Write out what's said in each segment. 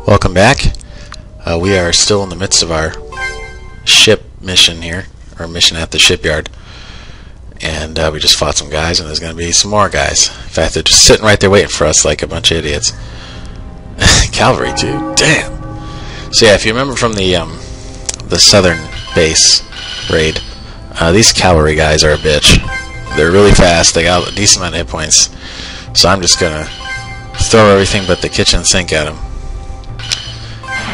Welcome back. We are still in the midst of our ship mission here, or mission at the shipyard. And we just fought some guys, and there's going to be some more guys. In fact, they're just sitting right there waiting for us like a bunch of idiots. Cavalry, too. Damn! So yeah, if you remember from the southern base raid, these cavalry guys are a bitch. They're really fast, they got a decent amount of hit points. So I'm just going to throw everything but the kitchen sink at them.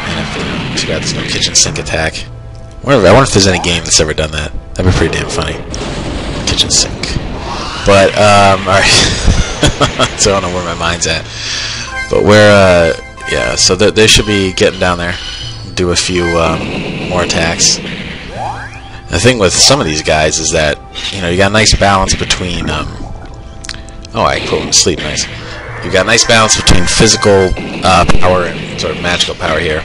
And too bad there's no kitchen sink attack. I wonder if there's any game that's ever done that. That'd be pretty damn funny. Kitchen sink. But, alright. So I don't know where my mind's at. But we're, yeah, so they should be getting down there. Do a few more attacks. The thing with some of these guys is that, you know, you got a nice balance between, oh, I put them to sleep, nice. You've got a nice balance between physical power and sort of magical power here.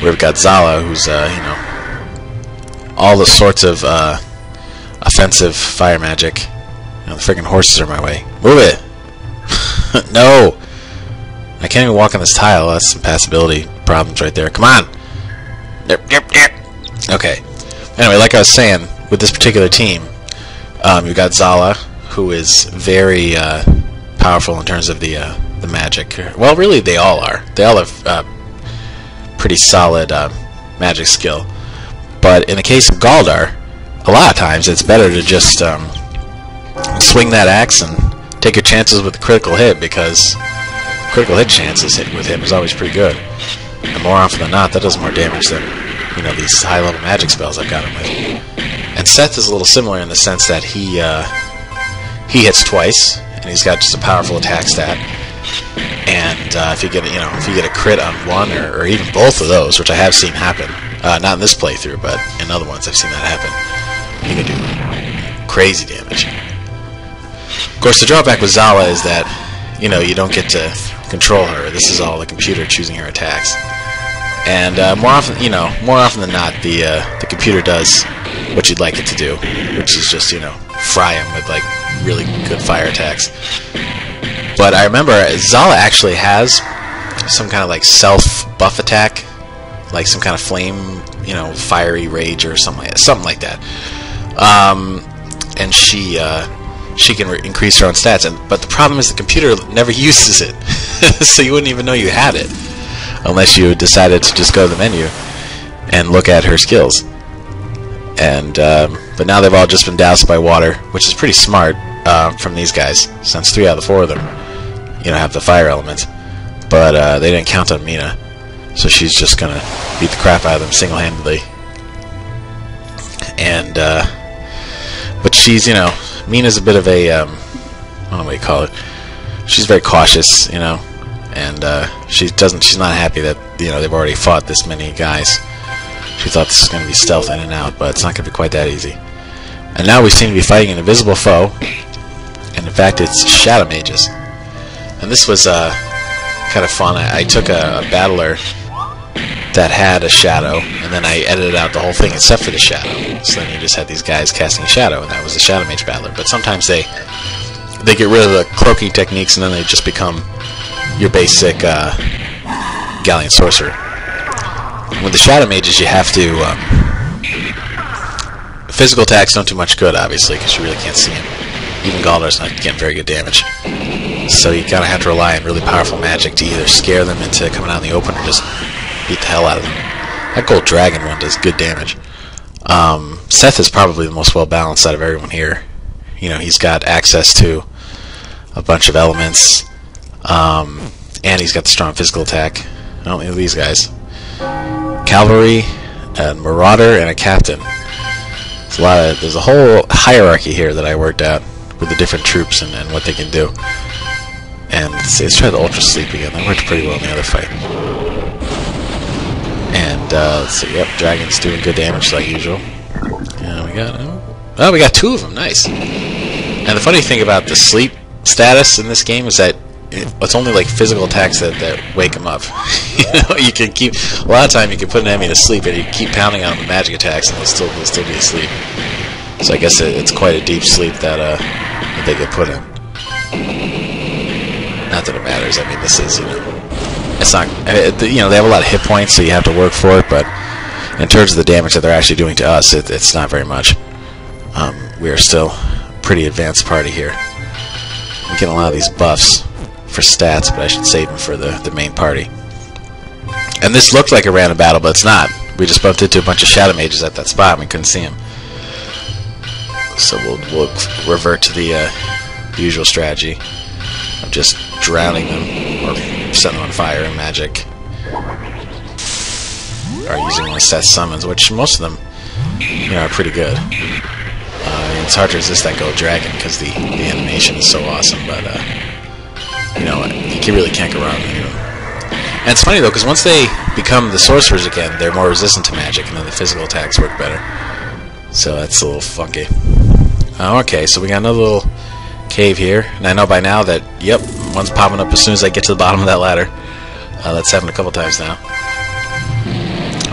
We've got Zala, who's, you know, all the sorts of offensive fire magic. You know, the freaking horses are in my way. Move it! No! I can't even walk on this tile. That's some passability problems right there. Come on! Okay. Anyway, like I was saying, with this particular team, you've got Zala, who is very powerful in terms of the magic. Well, really, they all are. They all have pretty solid magic skill. But in the case of Galdar, a lot of times it's better to just swing that axe and take your chances with the critical hit, because critical hit chances with him is always pretty good. And more often than not, that does more damage than, you know, these high-level magic spells I've got him with. And Seth is a little similar in the sense that he hits twice, and he's got just a powerful attack stat. And if you get a crit on one or even both of those, which I have seen happen, not in this playthrough, but in other ones I've seen that happen, you can do crazy damage. Of course, the drawback with Zala is that, you know, you don't get to control her. This is all the computer choosing her attacks. And more often than not, the computer does what you'd like it to do, which is just, you know, fry him with like really good fire attacks. But I remember Zala actually has some kind of like self-buff attack, like some kind of flame, you know, fiery rage or something like that. And she can increase her own stats. But the problem is the computer never uses it, so you wouldn't even know you had it unless you decided to just go to the menu and look at her skills. And but now they've all just been doused by water, which is pretty smart from these guys, since 3 out of the 4 of them, you know, have the fire element. But they didn't count on Mina, so she's just gonna beat the crap out of them single-handedly. And but she's, you know, Mina's a bit of a I don't know what you call it. She's very cautious, you know, and she's not happy that, you know, they've already fought this many guys. She thought this was going to be stealth in and out, but it's not going to be quite that easy. And now we seem to be fighting an invisible foe, and in fact it's shadow mages. And this was kind of fun. I took a battler that had a shadow, and then I edited out the whole thing except for the shadow. So then you just had these guys casting a shadow, and that was the shadow mage battler. But sometimes they get rid of the cloaking techniques, and then they just become your basic galleon sorcerer. With the shadow mages, you have to physical attacks don't do much good, obviously, because you really can't see them. Even Galdar's not getting very good damage, so you kind of have to rely on really powerful magic to either scare them into coming out in the open or just beat the hell out of them. That gold dragon one does good damage. Seth is probably the most well balanced out of everyone here. You know, he's got access to a bunch of elements, and he's got the strong physical attack. I don't think these guys. Cavalry, a marauder, and a captain. There's a whole hierarchy here that I worked out with the different troops and what they can do. And let's try the ultra sleep again. That worked pretty well in the other fight. And let's see. Yep, dragon's doing good damage like usual. Yeah, we got 2 of them. Nice. And the funny thing about the sleep status in this game is that it's only like physical attacks that wake them up. You know, you can keep a lot of time. You can put an enemy to sleep, and you keep pounding on the magic attacks, and they'll still be asleep. So I guess it's quite a deep sleep that they get put in. Not that it matters. I mean, this is, you know, it's not, you know, they have a lot of hit points, so you have to work for it, but in terms of the damage that they're actually doing to us, it's not very much. We are still a pretty advanced party here. We get a lot of these buffs for stats, but I should save them for the main party. And this looked like a random battle, but it's not. We just bumped into a bunch of shadow mages at that spot, and we couldn't see them. So we'll revert to the usual strategy of just drowning them or setting them on fire in magic, or using one of Seth's summons, which most of them, you know, are pretty good. It's hard to resist that gold dragon because the animation is so awesome, but you know, you really can't go wrong with them. And it's funny though, because once they become the sorcerers again, they're more resistant to magic, and then the physical attacks work better. So that's a little funky. Okay, so we got another little cave here, and I know by now that, yep, one's popping up as soon as I get to the bottom of that ladder. That's happened a couple times now.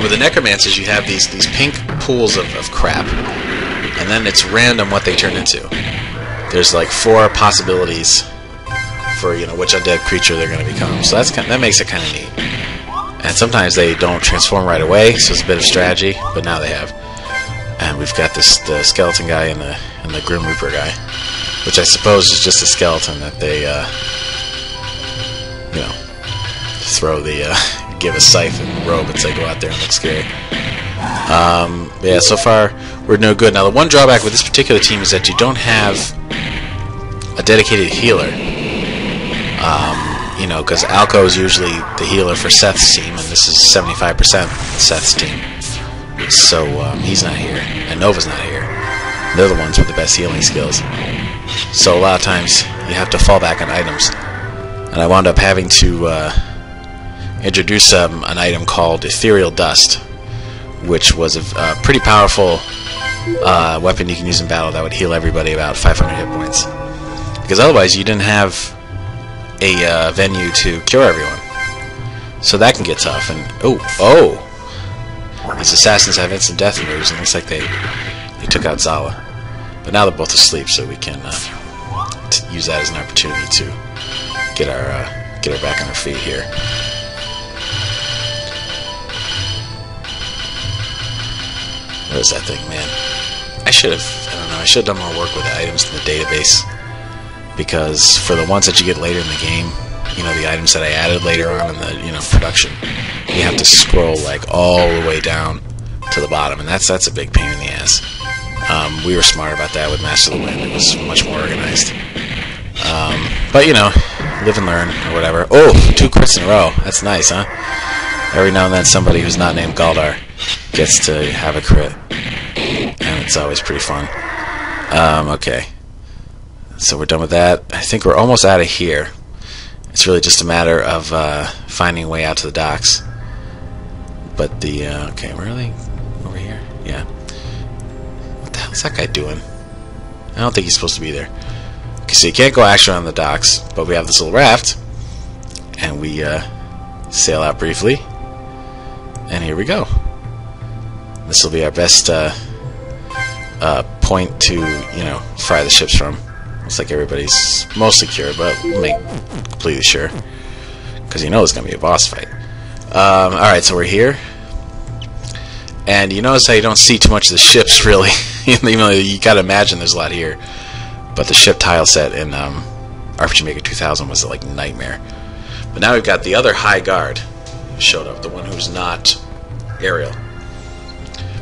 With the Necromancers, you have these pink pools of crap, and then it's random what they turn into. There's like 4 possibilities for, you know, which undead creature they're going to become. So that makes it kind of neat. And sometimes they don't transform right away, so it's a bit of strategy, but now they have. And we've got the skeleton guy and the Grim Reaper guy, which I suppose is just a skeleton that they, you know, throw the, give a scythe and robe and say go out there and look scary. Yeah, so far we're no good. Now the one drawback with this particular team is that you don't have a dedicated healer. You know, because Alco is usually the healer for Seth's team, and this is 75% Seth's team. So he's not here, and Nova's not here. They're the ones with the best healing skills. So a lot of times you have to fall back on items. And I wound up having to introduce an item called Ethereal Dust, which was a pretty powerful weapon you can use in battle that would heal everybody about 500 hit points. Because otherwise you didn't have a venue to cure everyone. So that can get tough. And oh! These assassins have instant death moves, and it looks like they took out Zala. But now they're both asleep, so we can use that as an opportunity to get her back on her feet here. What is that thing, man? I should have done more work with the items in the database, because for the ones that you get later in the game, you know, the items that I added later on in the, you know, production, you have to scroll like all the way down to the bottom, and that's a big pain in the ass. We were smart about that with Master of the Wind. It was much more organized. But you know, live and learn or whatever. Oh, 2 crits in a row. That's nice, huh? Every now and then somebody who's not named Galdar gets to have a crit, and it's always pretty fun. Okay. So we're done with that. I think we're almost out of here. It's really just a matter of finding a way out to the docks. But the... okay, where are they? Over here? Yeah. What the hell's that guy doing? I don't think he's supposed to be there. Okay, so you can't go actually on the docks, but we have this little raft. And we sail out briefly. And here we go. This will be our best point to, you know, fry the ships from. Looks like everybody's mostly cured, but we'll make completely sure, because you know it's going to be a boss fight. Alright, so we're here. And you notice how you don't see too much of the ships, really. Even though you got to imagine there's a lot here. But the ship tile set in RPG Maker 2000 was like a nightmare. But now we've got the other High Guard showed up, the one who's not Ariel.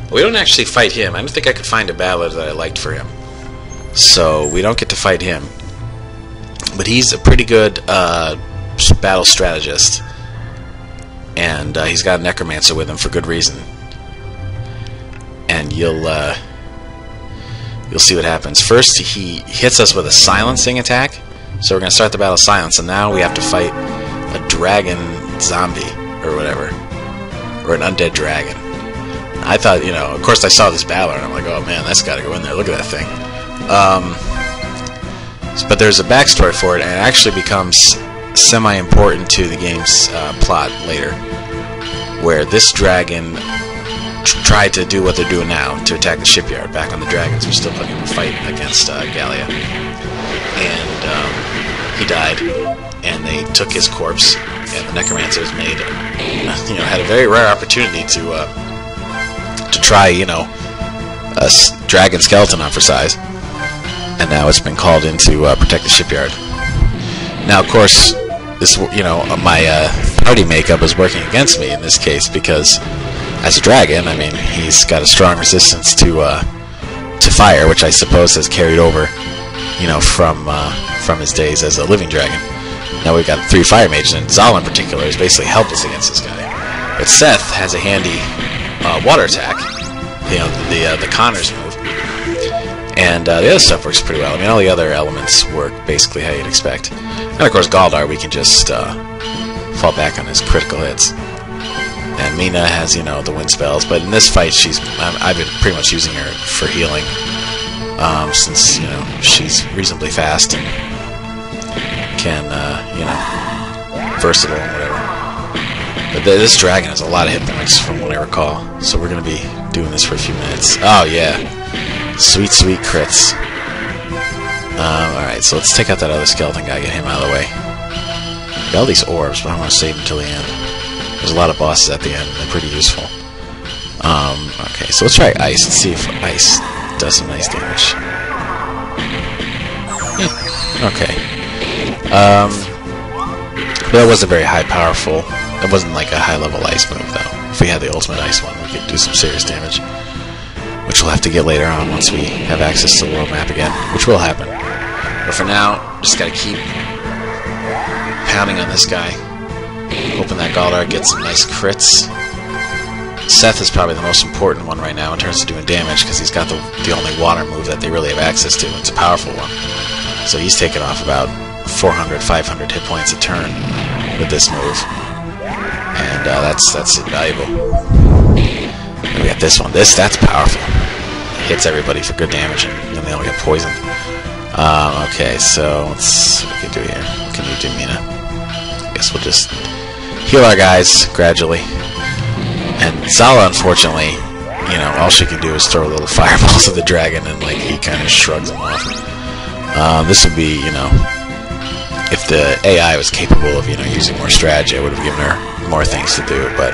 But we don't actually fight him. I don't think I could find a battler that I liked for him. So we don't get to fight him. But he's a pretty good battle strategist. And he's got a Necromancer with him for good reason. And you'll see what happens. First, he hits us with a silencing attack. So we're going to start the battle silence. And now we have to fight a dragon zombie, or whatever. Or an undead dragon. I thought, you know, of course I saw this battler, and I'm like, oh man, that's got to go in there. Look at that thing. But there's a backstory for it, and it actually becomes semi-important to the game's plot later, where this dragon tried to do what they're doing now, to attack the shipyard. Back on the dragons, we're still putting him in a fight against Gallia. And he died, and they took his corpse, and the Necromancer's made, had a very rare opportunity to try, a dragon skeleton on for size, and now it's been called in to protect the shipyard. Now, of course, this, my party makeup is working against me in this case because, as a dragon, I mean, he's got a strong resistance to fire, which I suppose has carried over, from his days as a living dragon. Now we've got 3 fire mages, and Zala in particular is basically helpless against this guy. But Seth has a handy water attack, the Connors move, and the other stuff works pretty well. I mean, all the other elements work basically how you'd expect. And of course, Galdar, we can just fall back on his critical hits. And Mina has, the wind spells, but in this fight, I've been pretty much using her for healing, since, she's reasonably fast and can, versatile and whatever. But this dragon has a lot of hit points from what I recall, so we're going to be doing this for a few minutes. Oh, yeah. Sweet, sweet crits. Alright, so let's take out that other skeleton guy, get him out of the way. Got all these orbs, but I want to save them till the end. There's a lot of bosses at the end, and they're pretty useful. Okay, so let's try ice and see if ice does some nice damage. Okay. That wasn't very powerful. It wasn't like a high-level ice move, though. If we had the ultimate ice one, we could do some serious damage. Which we'll have to get later on once we have access to the world map again, which will happen. But for now, just gotta keep pounding on this guy. Hoping that Galdar gets some nice crits. Seth is probably the most important one right now in terms of doing damage, because he's got the only water move that they really have access to. It's a powerful one. So he's taken off about 400, 500 hit points a turn with this move. And that's invaluable. And we got this one. That's powerful. It hits everybody for good damage, and then they all get poisoned. Okay, so let's see what we can do here. What can you do, Mina? I guess we'll just heal our guys gradually. And Zala, unfortunately, all she can do is throw little fireballs at the dragon, and he kind of shrugs them off. This would be, if the AI was capable of, using more strategy, I would have given her more things to do, but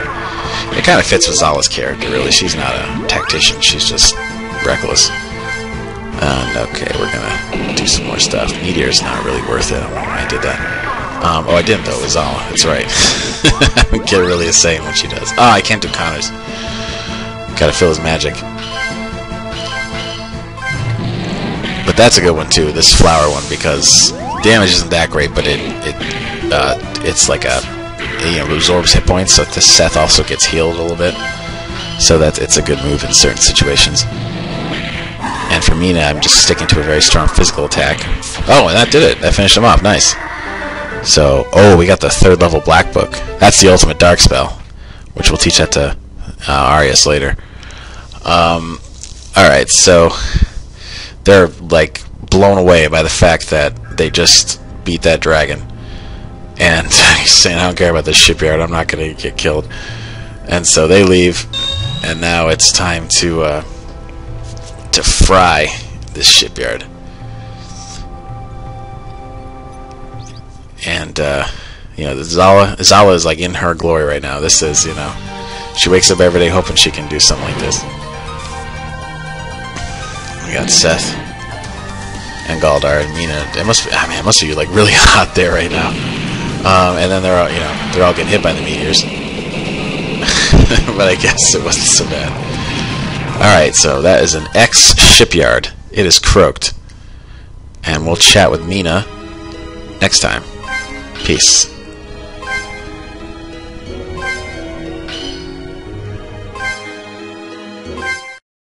it kind of fits with Zala's character, really. She's not a tactician, she's just reckless. And, okay, we're gonna do some more stuff. Meteor's not really worth it, I don't know why I did that. Oh, I didn't, though, with Zala, that's right. I don't get really a say in what she does. I can't do Connors. Gotta fill his magic. But that's a good one, too, this flower one, because damage isn't that great, but it's like absorbs hit points, so the Seth also gets healed a little bit. So it's a good move in certain situations. And for Mina, I'm just sticking to a very strong physical attack. Oh, and that did it. That finished him off. Nice. So, we got the 3rd level Black Book. That's the ultimate dark spell, which we'll teach that to Arius later. Alright, so they're blown away by the fact that they just beat that dragon. And he's saying, I don't care about this shipyard, I'm not going to get killed. And so they leave, and now it's time to fry this shipyard. And, Zala is in her glory right now. This is, she wakes up every day hoping she can do something like this. We got Seth and Galdar and Mina. It must be really hot there right now. And then they're all getting hit by the meteors. But I guess it wasn't so bad. Alright, so that is an ex-shipyard. It is croaked. And we'll chat with Mina next time. Peace.